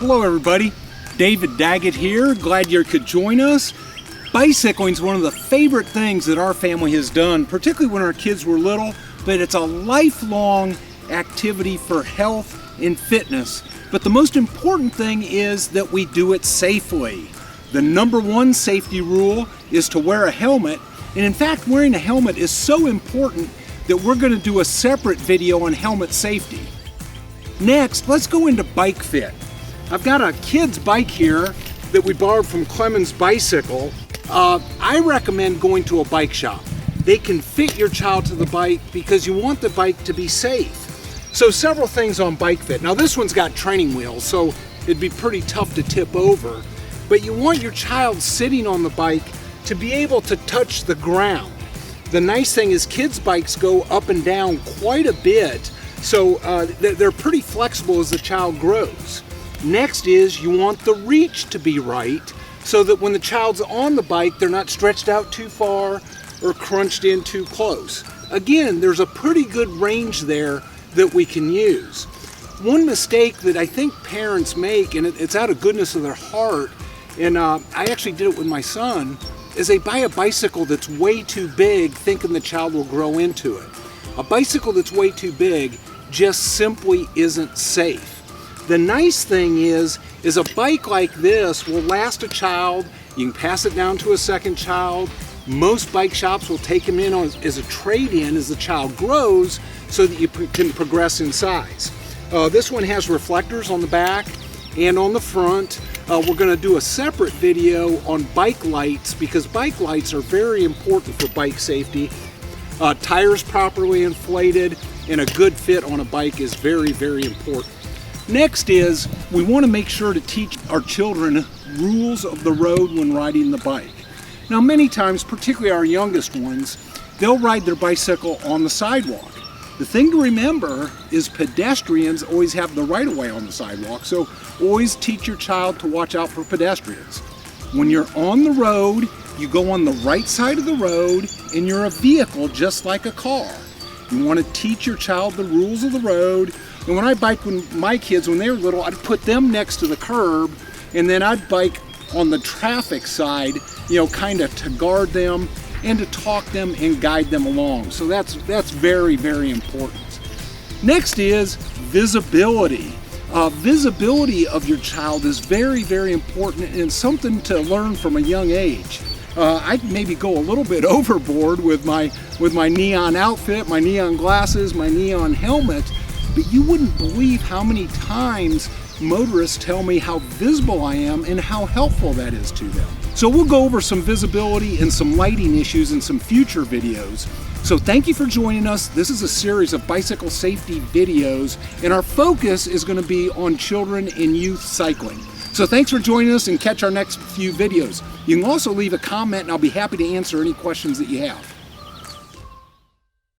Hello everybody, David Daggett here. Glad you could join us. Bicycling is one of the favorite things that our family has done, particularly when our kids were little, but it's a lifelong activity for health and fitness. But the most important thing is that we do it safely. The number one safety rule is to wear a helmet, and in fact wearing a helmet is so important that we're going to do a separate video on helmet safety. Next, let's go into bike fit. I've got a kid's bike here that we borrowed from Clemens Bicycle. I recommend going to a bike shop. They can fit your child to the bike because you want the bike to be safe. So several things on bike fit. Now this one's got training wheels, so it'd be pretty tough to tip over. But you want your child sitting on the bike to be able to touch the ground. The nice thing is kids' bikes go up and down quite a bit, so they're pretty flexible as the child grows. Next is you want the reach to be right so that when the child's on the bike, they're not stretched out too far or crunched in too close. Again, there's a pretty good range there that we can use. One mistake that I think parents make, and it's out of goodness of their heart, and I actually did it with my son, is they buy a bicycle that's way too big thinking the child will grow into it. A bicycle that's way too big just simply isn't safe. The nice thing is a bike like this will last a child. You can pass it down to a second child. Most bike shops will take them in as a trade-in as the child grows so that you can progress in size. This one has reflectors on the back and on the front. We're going to do a separate video on bike lights because bike lights are very important for bike safety. Tires properly inflated and a good fit on a bike is very, very important. Next is we want to make sure to teach our children rules of the road when riding the bike. Now many times, particularly our youngest ones, they'll ride their bicycle on the sidewalk. The thing to remember is pedestrians always have the right of way on the sidewalk, so always teach your child to watch out for pedestrians. When you're on the road, you go on the right side of the road and you're a vehicle just like a car. You want to teach your child the rules of the road. And when I biked with my kids when they were little, I'd put them next to the curb and then I'd bike on the traffic side, kind of to guard them and to talk them and guide them along. So that's very, very important. Next is visibility. Visibility of your child is very, very important and something to learn from a young age. I'd maybe go a little bit overboard with my neon outfit, my neon glasses, my neon helmet, but you wouldn't believe how many times motorists tell me how visible I am and how helpful that is to them. So we'll go over some visibility and some lighting issues in some future videos. So thank you for joining us. This is a series of bicycle safety videos, and our focus is going to be on children and youth cycling. So thanks for joining us and catch our next few videos. You can also leave a comment and I'll be happy to answer any questions that you have.